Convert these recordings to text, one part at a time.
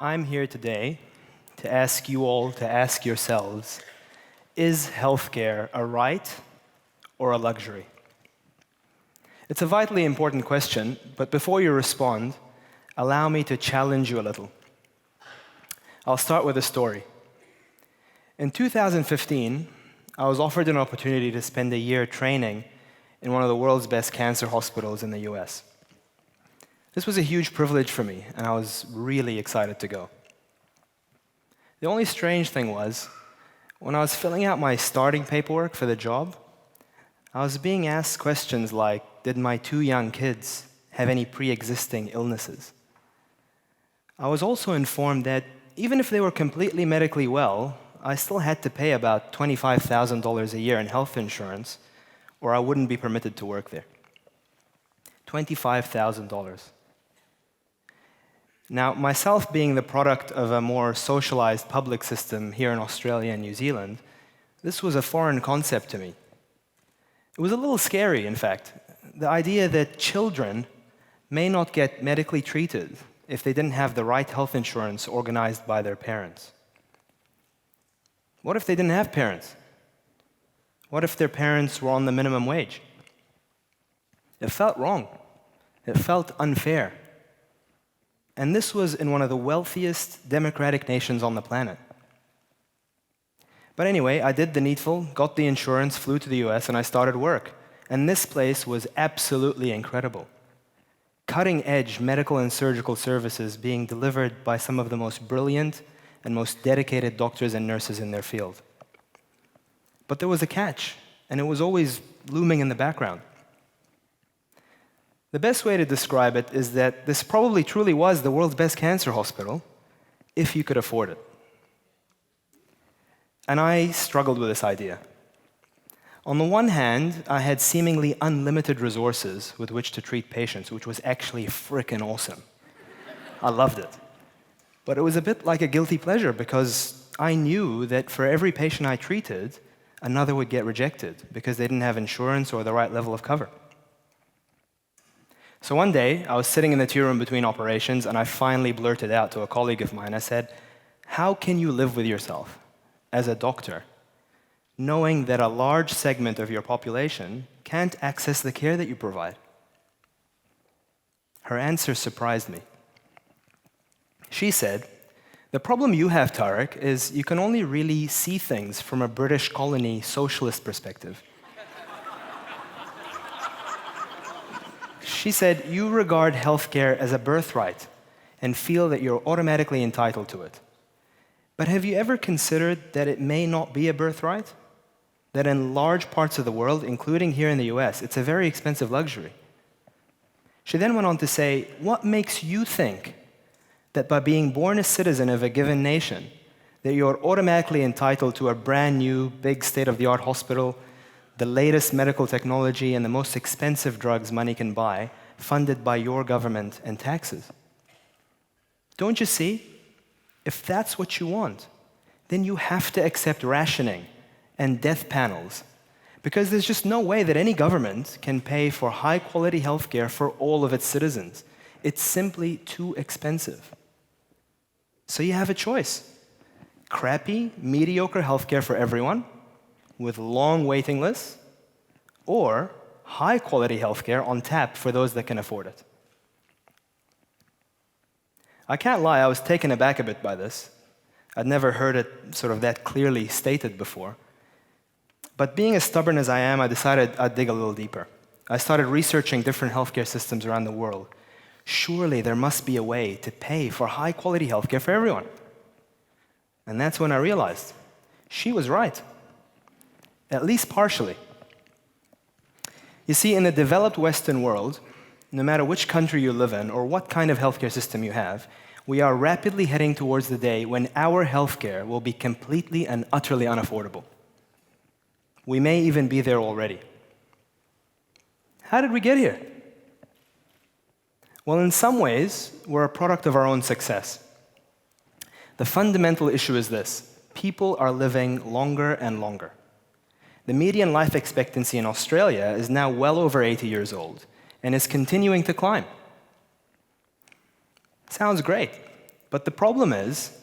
I'm here today to ask you all to ask yourselves, is healthcare a right or a luxury? It's a vitally important question, but before you respond, allow me to challenge you a little. I'll start with a story. In 2015, I was offered an opportunity to spend a year training in one of the world's best cancer hospitals in the US. This was a huge privilege for me, and I was really excited to go. The only strange thing was, when I was filling out my starting paperwork for the job, I was being asked questions like, did my 2 young kids have any pre-existing illnesses? I was also informed that even if they were completely medically well, I still had to pay about $25,000 a year in health insurance, or I wouldn't be permitted to work there. $25,000. Now, myself being the product of a more socialized public system here in Australia and New Zealand, this was a foreign concept to me. It was a little scary, in fact, the idea that children may not get medically treated if they didn't have the right health insurance organized by their parents. What if they didn't have parents? What if their parents were on the minimum wage? It felt wrong. It felt unfair. And this was in one of the wealthiest democratic nations on the planet. But anyway, I did the needful, got the insurance, flew to the US, and I started work. And this place was absolutely incredible. Cutting-edge medical and surgical services being delivered by some of the most brilliant and most dedicated doctors and nurses in their field. But there was a catch, and it was always looming in the background. The best way to describe it is that this probably truly was the world's best cancer hospital, if you could afford it. And I struggled with this idea. On the one hand, I had seemingly unlimited resources with which to treat patients, which was actually frickin' awesome. I loved it. But it was a bit like a guilty pleasure because I knew that for every patient I treated, another would get rejected because they didn't have insurance or the right level of cover. So one day, I was sitting in the tea room between operations, and I finally blurted out to a colleague of mine, I said, how can you live with yourself as a doctor, knowing that a large segment of your population can't access the care that you provide? Her answer surprised me. She said, the problem you have, Tarik, is you can only really see things from a British colony socialist perspective. She said, you regard healthcare as a birthright and feel that you're automatically entitled to it. But have you ever considered that it may not be a birthright? That in large parts of the world, including here in the US, it's a very expensive luxury. She then went on to say, what makes you think that by being born a citizen of a given nation, that you're automatically entitled to a brand new, big state-of-the-art hospital, the latest medical technology, and the most expensive drugs money can buy, funded by your government and taxes? Don't you see? If that's what you want, then you have to accept rationing and death panels, because there's just no way that any government can pay for high-quality healthcare for all of its citizens. It's simply too expensive. So you have a choice. Crappy, mediocre healthcare for everyone, with long waiting lists, or high-quality healthcare on tap for those that can afford it. I can't lie, I was taken aback a bit by this. I'd never heard it sort of that clearly stated before. But being as stubborn as I am, I decided I'd dig a little deeper. I started researching different healthcare systems around the world. Surely there must be a way to pay for high-quality healthcare for everyone. And that's when I realized she was right. At least partially. You see, in the developed Western world, no matter which country you live in or what kind of healthcare system you have, we are rapidly heading towards the day when our healthcare will be completely and utterly unaffordable. We may even be there already. How did we get here? Well, in some ways, we're a product of our own success. The fundamental issue is this: people are living longer and longer. The median life expectancy in Australia is now well over 80 years old and is continuing to climb. Sounds great. But the problem is,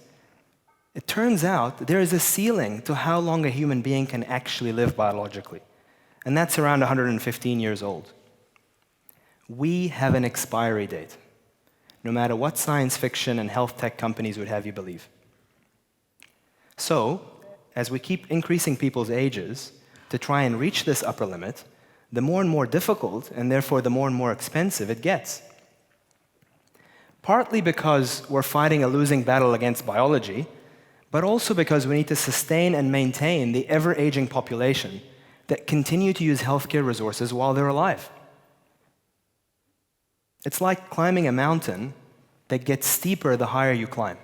it turns out there is a ceiling to how long a human being can actually live biologically. And that's around 115 years old. We have an expiry date, no matter what science fiction and health tech companies would have you believe. So, as we keep increasing people's ages to try and reach this upper limit, the more and more difficult, and therefore the more and more expensive it gets. Partly because we're fighting a losing battle against biology, but also because we need to sustain and maintain the ever-aging population that continue to use healthcare resources while they're alive. It's like climbing a mountain that gets steeper the higher you climb.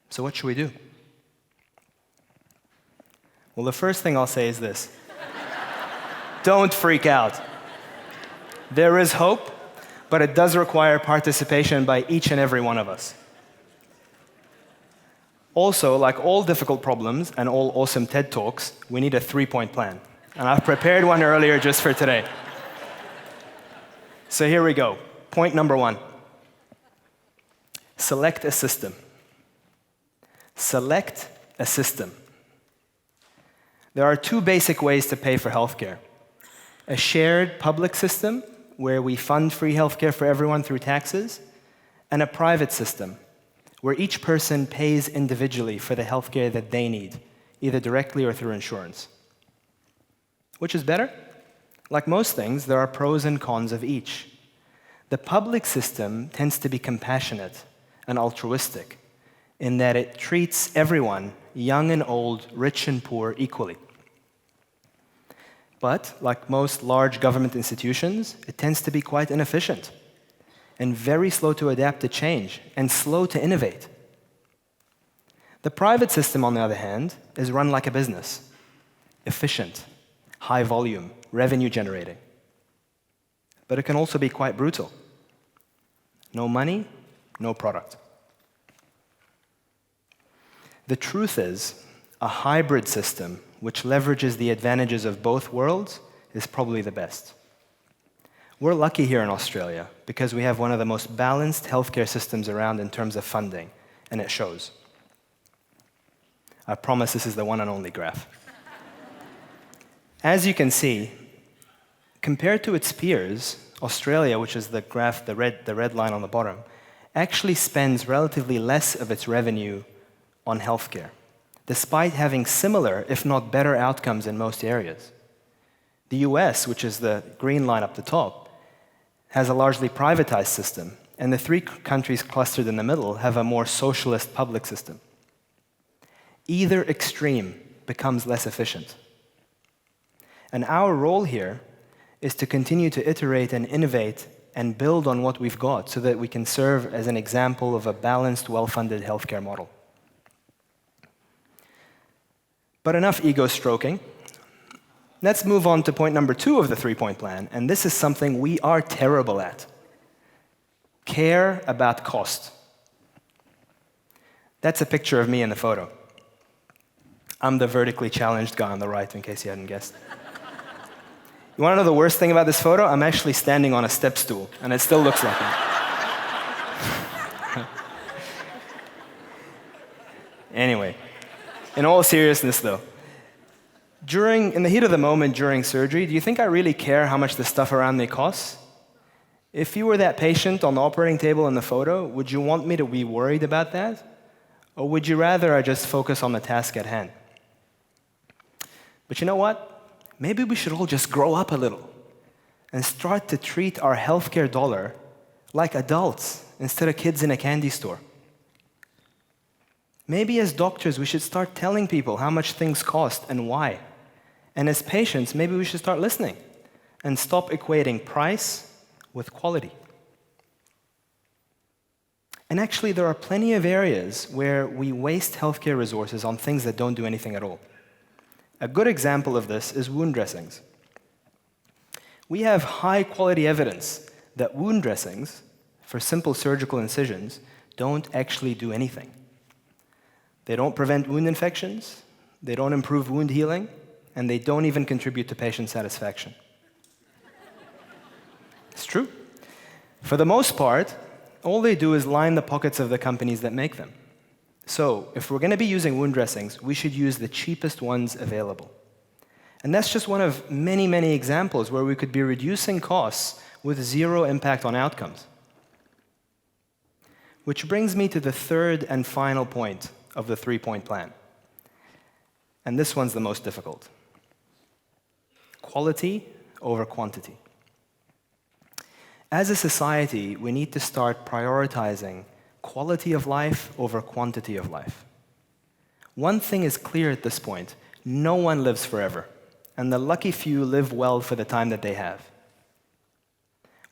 So what should we do? Well, the first thing I'll say is this. Don't freak out. There is hope, but it does require participation by each and every one of us. Also, like all difficult problems and all awesome TED Talks, we need a 3-point plan. And I've prepared one earlier just for today. So here we go. Point number 1. Select a system. Select a system. There are 2 basic ways to pay for healthcare. A shared public system, where we fund free healthcare for everyone through taxes, and a private system, where each person pays individually for the healthcare that they need, either directly or through insurance. Which is better? Like most things, there are pros and cons of each. The public system tends to be compassionate and altruistic in that it treats everyone, young and old, rich and poor, equally. But, like most large government institutions, it tends to be quite inefficient and very slow to adapt to change and slow to innovate. The private system, on the other hand, is run like a business, efficient, high volume, revenue generating. But it can also be quite brutal. No money, no product. The truth is, a hybrid system which leverages the advantages of both worlds is probably the best. We're lucky here in Australia because we have one of the most balanced healthcare systems around in terms of funding, and it shows. I promise this is the one and only graph. As you can see, compared to its peers, Australia, which is the graph, the red line on the bottom, actually spends relatively less of its revenue on healthcare, despite having similar, if not better, outcomes in most areas. The US, which is the green line up the top, has a largely privatized system, and the 3 countries clustered in the middle have a more socialist public system. Either extreme becomes less efficient. And our role here is to continue to iterate and innovate and build on what we've got so that we can serve as an example of a balanced, well-funded healthcare model. But enough ego stroking. Let's move on to point number 2 of the 3-point plan, and this is something we are terrible at. Care about cost. That's a picture of me in the photo. I'm the vertically challenged guy on the right, in case you hadn't guessed. You want to know the worst thing about this photo? I'm actually standing on a step stool, and it still looks like me. Anyway, in all seriousness though, in the heat of the moment during surgery, do you think I really care how much the stuff around me costs? If you were that patient on the operating table in the photo, would you want me to be worried about that? Or would you rather I just focus on the task at hand? But you know what? Maybe we should all just grow up a little and start to treat our healthcare dollar like adults instead of kids in a candy store. Maybe as doctors, we should start telling people how much things cost and why. And as patients, maybe we should start listening and stop equating price with quality. And actually, there are plenty of areas where we waste healthcare resources on things that don't do anything at all. A good example of this is wound dressings. We have high-quality evidence that wound dressings, for simple surgical incisions, don't actually do anything. They don't prevent wound infections, they don't improve wound healing, and they don't even contribute to patient satisfaction. It's true. For the most part, all they do is line the pockets of the companies that make them. So, if we're going to be using wound dressings, we should use the cheapest ones available. And that's just one of many, many examples where we could be reducing costs with zero impact on outcomes. Which brings me to the third and final point of the three-point plan. And this one's the most difficult. Quality over quantity. As a society, we need to start prioritizing quality of life over quantity of life. One thing is clear at this point: no one lives forever, and the lucky few live well for the time that they have.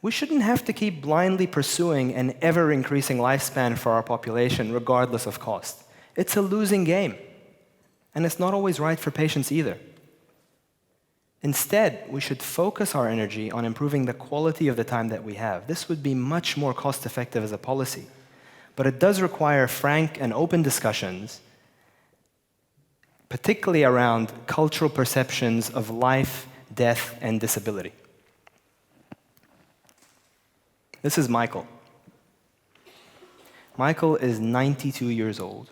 We shouldn't have to keep blindly pursuing an ever-increasing lifespan for our population, regardless of cost. It's a losing game, and it's not always right for patients either. Instead, we should focus our energy on improving the quality of the time that we have. This would be much more cost-effective as a policy, but it does require frank and open discussions, particularly around cultural perceptions of life, death, and disability. This is Michael. Michael is 92 years old.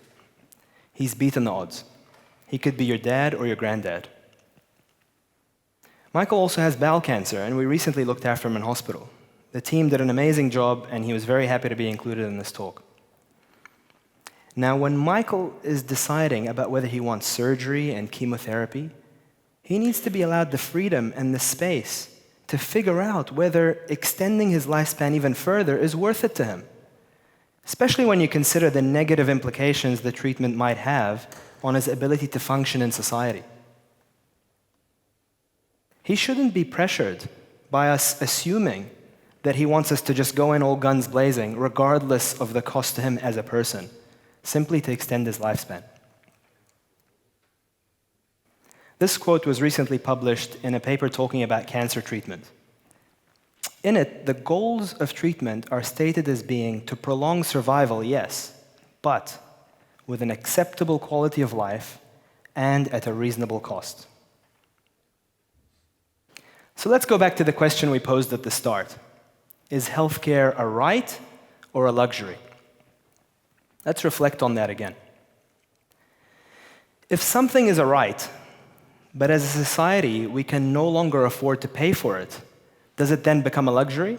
He's beaten the odds. He could be your dad or your granddad. Michael also has bowel cancer, and we recently looked after him in hospital. The team did an amazing job, and he was very happy to be included in this talk. Now, when Michael is deciding about whether he wants surgery and chemotherapy, he needs to be allowed the freedom and the space to figure out whether extending his lifespan even further is worth it to him, especially when you consider the negative implications the treatment might have on his ability to function in society. He shouldn't be pressured by us assuming that he wants us to just go in all guns blazing, regardless of the cost to him as a person, simply to extend his lifespan. This quote was recently published in a paper talking about cancer treatment. In it, the goals of treatment are stated as being to prolong survival, yes, but with an acceptable quality of life and at a reasonable cost. So let's go back to the question we posed at the start. Is healthcare a right or a luxury? Let's reflect on that again. If something is a right, but as a society we can no longer afford to pay for it, does it then become a luxury?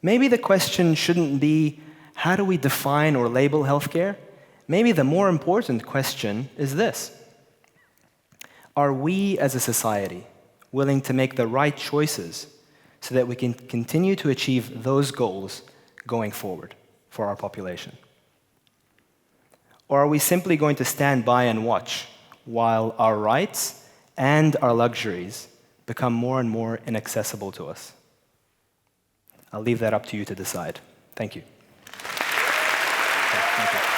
Maybe the question shouldn't be, how do we define or label healthcare? Maybe the more important question is this: are we as a society willing to make the right choices so that we can continue to achieve those goals going forward for our population? Or are we simply going to stand by and watch while our rights and our luxuries become more and more inaccessible to us? I'll leave that up to you to decide. Thank you. Thank you.